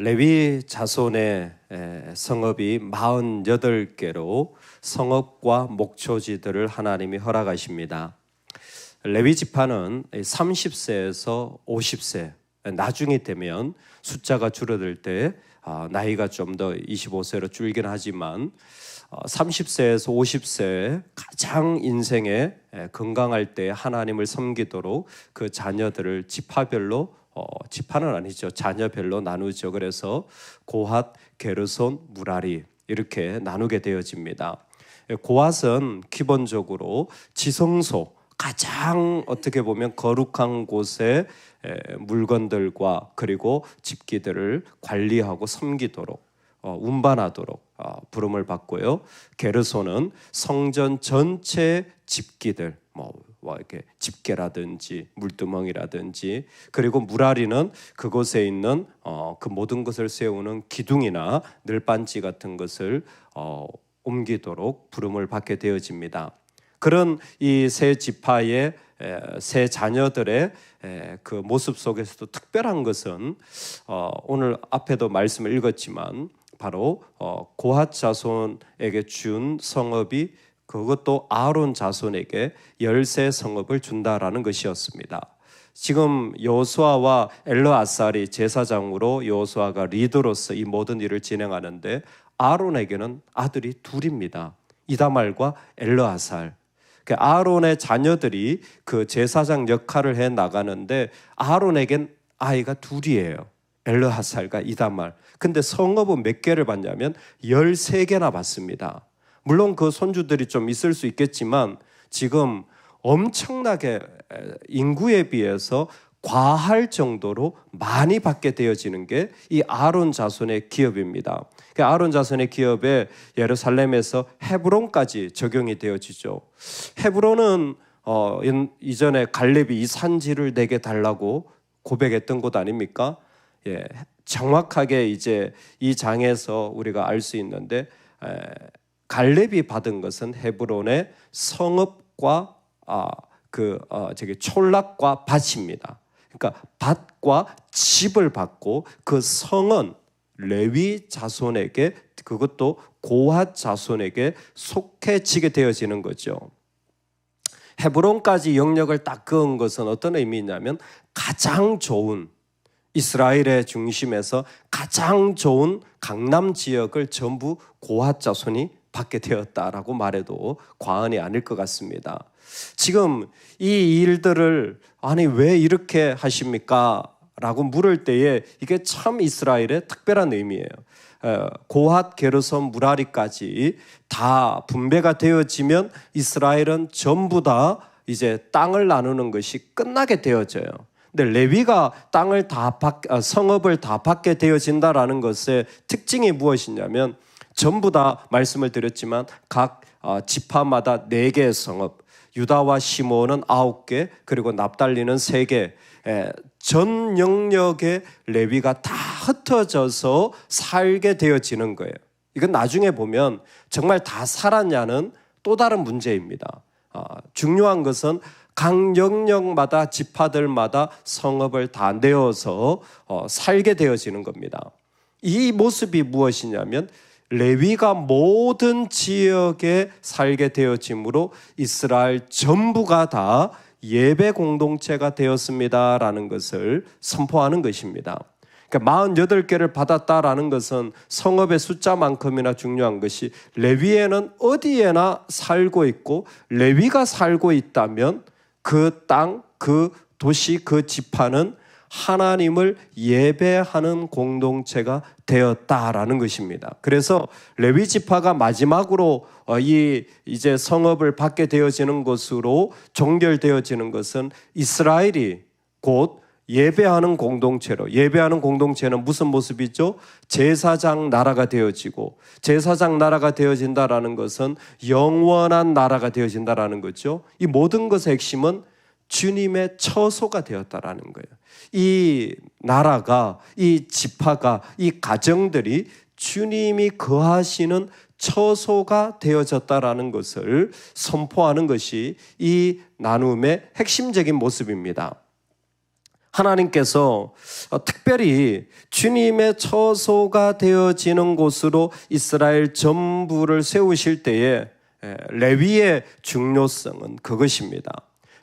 레위 자손의 성읍이 48개로 성읍과 목초지들을 하나님이 허락하십니다. 레위 지파는 30세에서 50세 나중이 되면 숫자가 줄어들 때 나이가 좀 더 25세로 줄긴 하지만 30세에서 50세에 가장 인생에 건강할 때 하나님을 섬기도록 그 자녀들을 지파별로 지파는 아니죠. 자녀별로 나누죠. 그래서 고핫, 게르손, 무라리 이렇게 나누게 되어집니다. 고핫은 기본적으로 지성소, 가장 어떻게 보면 거룩한 곳에 물건들과 그리고 집기들을 관리하고 섬기도록 운반하도록 부름을 받고요. 게르손은 성전 전체 집기들 이렇게 집게라든지 물두멍이라든지, 그리고 무라리는 그곳에 있는 그 모든 것을 세우는 기둥이나 늘반지 같은 것을 옮기도록 부름을 받게 되어집니다. 그런 이 세 지파의 세 자녀들의 그 모습 속에서도 특별한 것은 오늘 앞에도 말씀을 읽었지만 바로 고핫 자손에게 준 성읍이 그것도 아론 자손에게 13 성읍을 준다라는 것이었습니다. 지금 여호수아와 엘르아살이 제사장으로 여호수아가 리더로서 이 모든 일을 진행하는데 아론에게는 아들이 둘입니다. 이다말과 엘르아살. 아론의 자녀들이 그 제사장 역할을 해 나가는데 아론에겐 아이가 둘이에요. 엘르아살과 이다말. 근데 성읍은 몇 개를 받냐면 13개나 받습니다. 물론 그 손주들이 좀 있을 수 있겠지만 지금 엄청나게 인구에 비해서 과할 정도로 많이 받게 되어지는 게 이 아론 자손의 기업입니다. 아론 자손의 기업에 예루살렘에서 헤브론까지 적용이 되어지죠. 헤브론은 이전에 갈렙이 이 산지를 내게 달라고 고백했던 곳 아닙니까? 예, 정확하게 이제 이 장에서 우리가 알 수 있는데 갈렙이 받은 것은 헤브론의 성읍과 촌락과 밭입니다. 그러니까 밭과 집을 받고 그 성은 레위 자손에게, 그것도 고핫 자손에게 속해지게 되어지는 거죠. 헤브론까지 영역을 딱 그은 것은 어떤 의미냐면 가장 좋은, 이스라엘의 중심에서 가장 좋은 강남 지역을 전부 고핫 자손이 받게 되었다라고 말해도 과언이 아닐 것 같습니다. 지금 이 일들을 아니 왜 이렇게 하십니까? 라고 물을 때에 이게 참 이스라엘의 특별한 의미예요. 고핫, 게르손, 무라리까지 다 분배가 되어지면 이스라엘은 전부 다 이제 땅을 나누는 것이 끝나게 되어져요. 근데 레위가 성읍을 다 받게 되어진다라는 것의 특징이 무엇이냐면 전부 다 말씀을 드렸지만 각 지파마다 4개의 성읍, 유다와 시므온은 9개, 그리고 납달리는 3개, 전 영역의 레위가 다 흩어져서 살게 되어지는 거예요. 이건 나중에 보면 정말 다 살았냐는 또 다른 문제입니다. 중요한 것은 각 영역마다 지파들마다 성읍을 다 내어서 살게 되어지는 겁니다. 이 모습이 무엇이냐면 레위가 모든 지역에 살게 되어지므로 이스라엘 전부가 다 예배 공동체가 되었습니다라는 것을 선포하는 것입니다. 그러니까 48개를 받았다라는 것은 성읍의 숫자만큼이나 중요한 것이 레위에는 어디에나 살고 있고 레위가 살고 있다면 그 땅, 그 도시, 그 지파는 하나님을 예배하는 공동체가 되었다라는 것입니다. 그래서 레위 지파가 마지막으로 이제 성읍을 받게 되어지는 것으로 종결되어지는 것은 이스라엘이 곧 예배하는 공동체로, 예배하는 공동체는 무슨 모습이죠? 제사장 나라가 되어지고, 제사장 나라가 되어진다라는 것은 영원한 나라가 되어진다라는 거죠. 이 모든 것의 핵심은 주님의 처소가 되었다라는 거예요. 이 나라가, 이 지파가, 이 가정들이 주님이 거하시는 처소가 되어졌다라는 것을 선포하는 것이 이 나눔의 핵심적인 모습입니다. 하나님께서 특별히 주님의 처소가 되어지는 곳으로 이스라엘 전부를 세우실 때에 레위의 중요성은 그것입니다.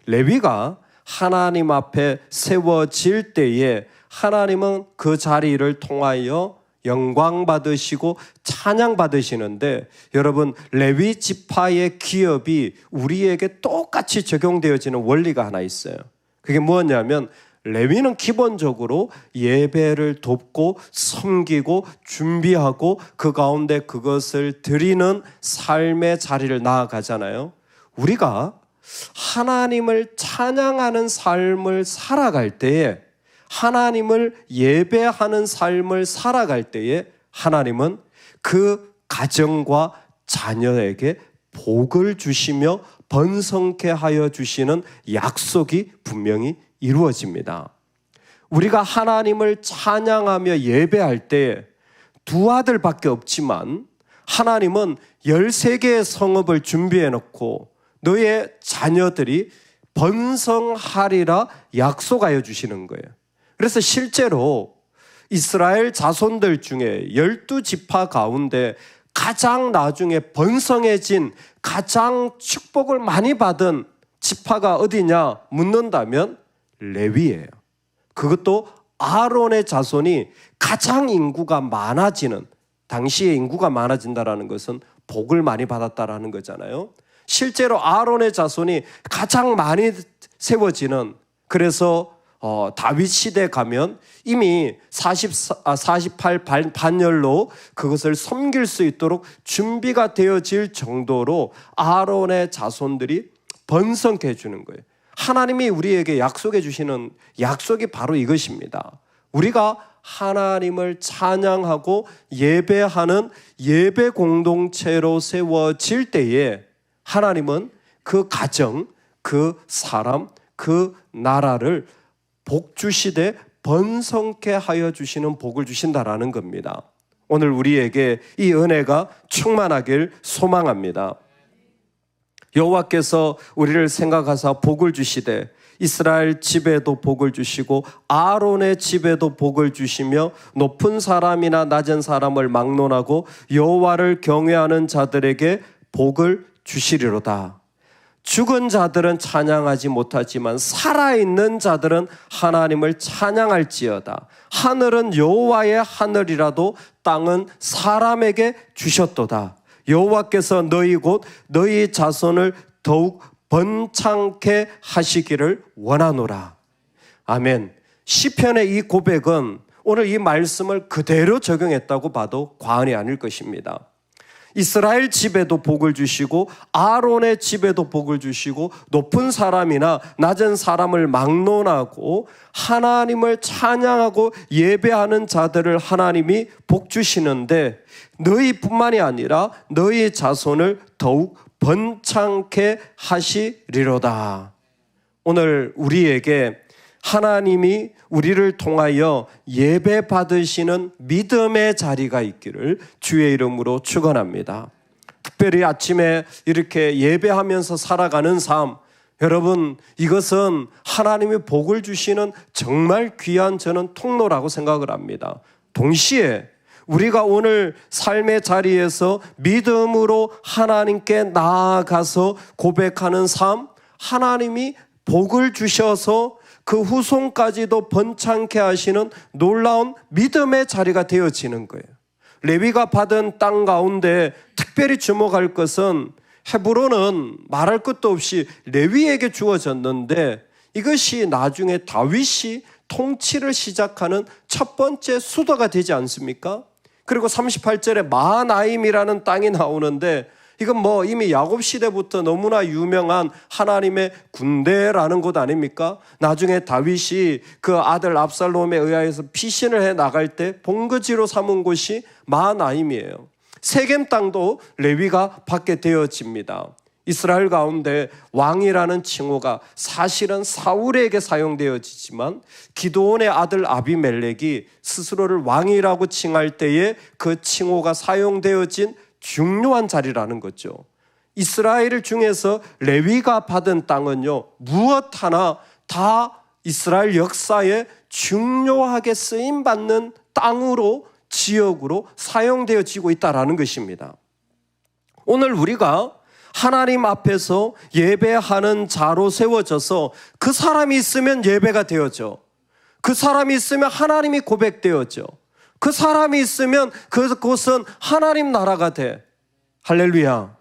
레위가 하나님 앞에 세워질 때에 하나님은 그 자리를 통하여 영광 받으시고 찬양 받으시는데, 여러분, 레위 지파의 기업이 우리에게 똑같이 적용되어지는 원리가 하나 있어요. 그게 뭐냐면 레위는 기본적으로 예배를 돕고 섬기고 준비하고 그 가운데 그것을 드리는 삶의 자리를 나아가잖아요. 우리가 하나님을 찬양하는 삶을 살아갈 때에, 하나님을 예배하는 삶을 살아갈 때에 하나님은 그 가정과 자녀에게 복을 주시며 번성케 하여 주시는 약속이 분명히 이루어집니다. 우리가 하나님을 찬양하며 예배할 때 두 아들밖에 없지만 하나님은 13개의 성읍을 준비해 놓고 너의 자녀들이 번성하리라 약속하여 주시는 거예요. 그래서 실제로 이스라엘 자손들 중에 12지파 가운데 가장 나중에 번성해진, 가장 축복을 많이 받은 지파가 어디냐 묻는다면 레위예요. 그것도 아론의 자손이 가장 인구가 많아지는, 당시에 인구가 많아진다는 것은 복을 많이 받았다라는 거잖아요. 실제로 아론의 자손이 가장 많이 세워지는, 그래서 다윗 시대 가면 이미 48 반열로 그것을 섬길 수 있도록 준비가 되어질 정도로 아론의 자손들이 번성케 해주는 거예요. 하나님이 우리에게 약속해 주시는 약속이 바로 이것입니다. 우리가 하나님을 찬양하고 예배하는 예배 공동체로 세워질 때에 하나님은 그 가정, 그 사람, 그 나라를 복 주시되 번성케 하여 주시는 복을 주신다라는 겁니다. 오늘 우리에게 이 은혜가 충만하길 소망합니다. 여호와께서 우리를 생각하사 복을 주시되 이스라엘 집에도 복을 주시고 아론의 집에도 복을 주시며 높은 사람이나 낮은 사람을 막론하고 여호와를 경외하는 자들에게 복을 주시리로다. 죽은 자들은 찬양하지 못하지만 살아있는 자들은 하나님을 찬양할지어다. 하늘은 여호와의 하늘이라도 땅은 사람에게 주셨도다. 여호와께서 너희 곧 너희 자손을 더욱 번창케 하시기를 원하노라. 아멘. 시편의 이 고백은 오늘 이 말씀을 그대로 적용했다고 봐도 과언이 아닐 것입니다. 이스라엘 집에도 복을 주시고 아론의 집에도 복을 주시고 높은 사람이나 낮은 사람을 막론하고 하나님을 찬양하고 예배하는 자들을 하나님이 복 주시는데, 너희뿐만이 아니라 너희 자손을 더욱 번창케 하시리로다. 오늘 우리에게 하나님이 우리를 통하여 예배 받으시는 믿음의 자리가 있기를 주의 이름으로 축원합니다. 특별히 아침에 이렇게 예배하면서 살아가는 삶, 여러분, 이것은 하나님이 복을 주시는 정말 귀한 저는 통로라고 생각을 합니다. 동시에 우리가 오늘 삶의 자리에서 믿음으로 하나님께 나아가서 고백하는 삶, 하나님이 복을 주셔서 그 후손까지도 번창케 하시는 놀라운 믿음의 자리가 되어지는 거예요. 레위가 받은 땅 가운데 특별히 주목할 것은 헤브론은 말할 것도 없이 레위에게 주어졌는데, 이것이 나중에 다윗이 통치를 시작하는 첫 번째 수도가 되지 않습니까? 그리고 38절에 마하나임이라는 땅이 나오는데, 이건 뭐 이미 야곱 시대부터 너무나 유명한 하나님의 군대라는 곳 아닙니까? 나중에 다윗이 그 아들 압살롬에 의하여서 피신을 해 나갈 때 본거지로 삼은 곳이 마하나임이에요. 세겜 땅도 레위가 받게 되어집니다. 이스라엘 가운데 왕이라는 칭호가 사실은 사울에게 사용되어지지만 기드온의 아들 아비멜렉이 스스로를 왕이라고 칭할 때에 그 칭호가 사용되어진 중요한 자리라는 거죠. 이스라엘 중에서 레위가 받은 땅은요, 무엇 하나 다 이스라엘 역사에 중요하게 쓰임받는 땅으로, 지역으로 사용되어지고 있다는 것입니다. 오늘 우리가 하나님 앞에서 예배하는 자로 세워져서 그 사람이 있으면 예배가 되어져. 그 사람이 있으면 하나님이 고백되어져. 그 사람이 있으면 그곳은 하나님 나라가 돼. 할렐루야.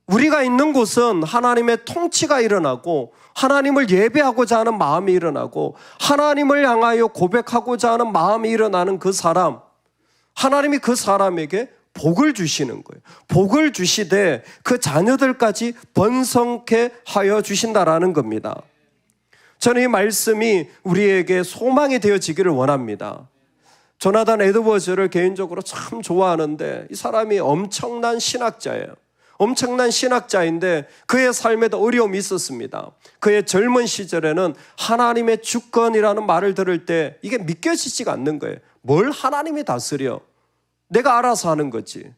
우리가 있는 곳은 하나님의 통치가 일어나고 하나님을 예배하고자 하는 마음이 일어나고 하나님을 향하여 고백하고자 하는 마음이 일어나는 그 사람, 하나님이 그 사람에게 복을 주시는 거예요. 복을 주시되 그 자녀들까지 번성케 하여 주신다라는 겁니다. 저는 이 말씀이 우리에게 소망이 되어지기를 원합니다. 조나단 에드워즈를 개인적으로 참 좋아하는데 이 사람이 엄청난 신학자예요. 엄청난 신학자인데 그의 삶에도 어려움이 있었습니다. 그의 젊은 시절에는 하나님의 주권이라는 말을 들을 때 이게 믿겨지지가 않는 거예요. 뭘 하나님이 다스려? 내가 알아서 하는 거지.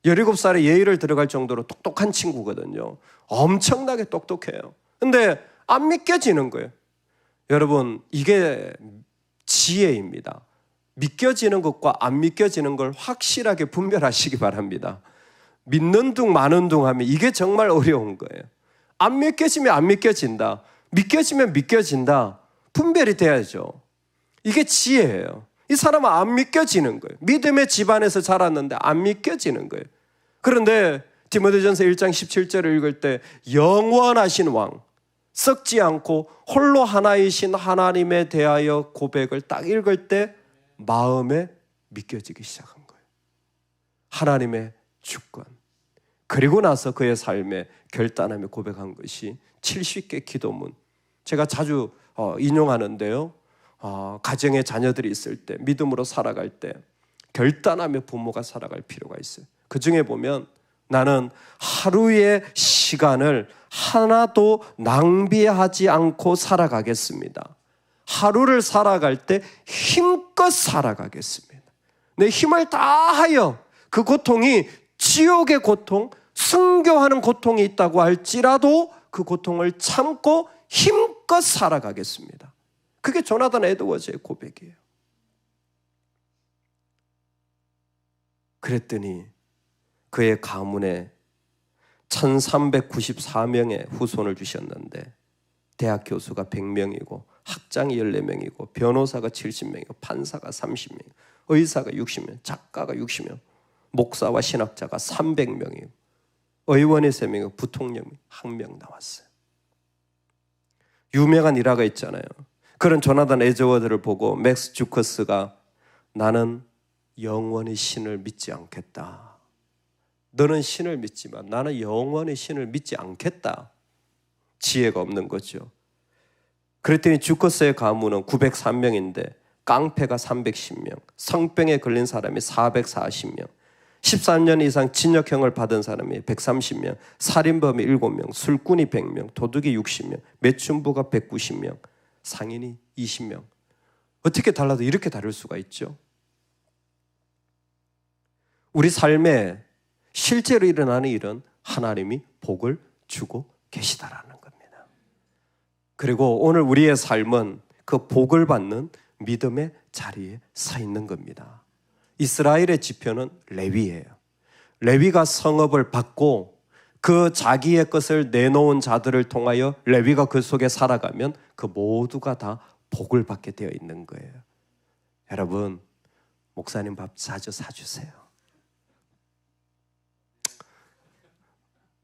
17살에 예의를 들어갈 정도로 똑똑한 친구거든요. 엄청나게 똑똑해요. 근데 안 믿겨지는 거예요. 여러분, 이게 지혜입니다. 믿겨지는 것과 안 믿겨지는 걸 확실하게 분별하시기 바랍니다. 믿는 둥 마는 둥 하면 이게 정말 어려운 거예요. 안 믿겨지면 안 믿겨진다. 믿겨지면 믿겨진다. 분별이 돼야죠. 이게 지혜예요. 이 사람은 안 믿겨지는 거예요. 믿음의 집안에서 자랐는데 안 믿겨지는 거예요. 그런데 디모데전서 1장 17절을 읽을 때 영원하신 왕, 썩지 않고 홀로 하나이신 하나님에 대하여 고백을 딱 읽을 때 마음에 믿겨지기 시작한 거예요. 하나님의 주권. 그리고 나서 그의 삶에 결단하며 고백한 것이 70개 기도문. 제가 자주 인용하는데요. 가정에 자녀들이 있을 때, 믿음으로 살아갈 때 결단하며 부모가 살아갈 필요가 있어요. 그 중에 보면 나는 하루의 시간을 하나도 낭비하지 않고 살아가겠습니다. 하루를 살아갈 때 힘껏 살아가겠습니다. 내 힘을 다하여 그 고통이 지옥의 고통, 순교하는 고통이 있다고 할지라도 그 고통을 참고 힘껏 살아가겠습니다. 그게 조나단 에드워즈의 고백이에요. 그랬더니 그의 가문에 1394명의 후손을 주셨는데 대학 교수가 100명이고 학장이 14명이고 변호사가 70명이고 판사가 30명, 의사가 60명, 작가가 60명, 목사와 신학자가 300명이고 의원이 3명이고 부통령이 1명 나왔어요. 유명한 일화가 있잖아요. 그런 조나단 에드워즈를 보고 맥스 주커스가 나는 영원히 신을 믿지 않겠다. 너는 신을 믿지만 나는 영원히 신을 믿지 않겠다. 지혜가 없는 거죠. 그랬더니 주커스의 가문은 903명인데 깡패가 310명, 성병에 걸린 사람이 440명, 13년 이상 징역형을 받은 사람이 130명, 살인범이 7명, 술꾼이 100명, 도둑이 60명, 매춘부가 190명, 상인이 20명. 어떻게 달라도 이렇게 다를 수가 있죠? 우리 삶에 실제로 일어나는 일은 하나님이 복을 주고 계시다라는 겁니다. 그리고 오늘 우리의 삶은 그 복을 받는 믿음의 자리에 서 있는 겁니다. 이스라엘의 지표는 레위예요. 레위가 성읍을 받고 그 자기의 것을 내놓은 자들을 통하여 레위가 그 속에 살아가면 그 모두가 다 복을 받게 되어 있는 거예요. 여러분, 목사님 밥 자주 사주세요.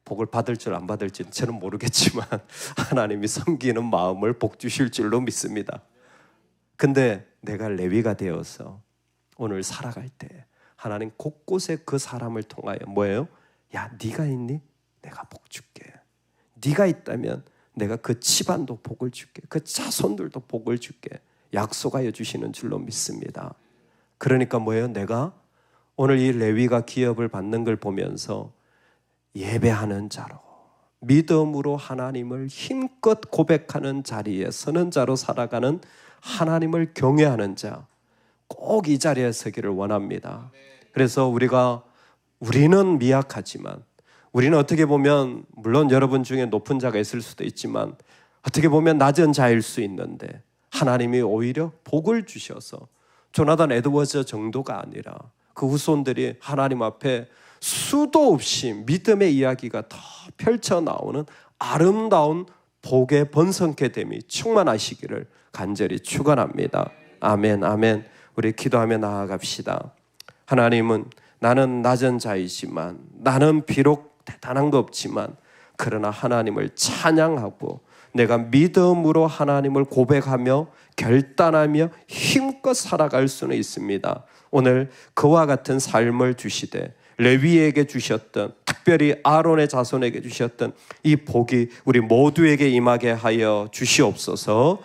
복을 받을 줄 안 받을지는 저는 모르겠지만 하나님이 섬기는 마음을 복 주실 줄로 믿습니다. 근데 내가 레위가 되어서 오늘 살아갈 때 하나님 곳곳에 그 사람을 통하여 뭐예요? 야, 네가 있니? 내가 복 줄게. 네가 있다면 내가 그 집안도 복을 줄게. 그 자손들도 복을 줄게. 약속하여 주시는 줄로 믿습니다. 그러니까 뭐예요? 내가 오늘 이 레위가 기업을 받는 걸 보면서 예배하는 자로, 믿음으로 하나님을 힘껏 고백하는 자리에 서는 자로 살아가는 하나님을 경외하는 자, 꼭 이 자리에 서기를 원합니다. 그래서 우리는 미약하지만, 우리는 어떻게 보면 물론 여러분 중에 높은 자가 있을 수도 있지만 어떻게 보면 낮은 자일 수 있는데 하나님이 오히려 복을 주셔서 조나단 에드워즈 정도가 아니라 그 후손들이 하나님 앞에 수도 없이 믿음의 이야기가 더 펼쳐 나오는 아름다운 복의 번성케 됨이 충만하시기를 간절히 축원합니다. 아멘, 아멘. 우리 기도하며 나아갑시다. 하나님은 나는 낮은 자이지만, 나는 비록 대단한 거 없지만 그러나 하나님을 찬양하고 내가 믿음으로 하나님을 고백하며 결단하며 힘껏 살아갈 수는 있습니다. 오늘 그와 같은 삶을 주시되 레위에게 주셨던, 특별히 아론의 자손에게 주셨던 이 복이 우리 모두에게 임하게 하여 주시옵소서.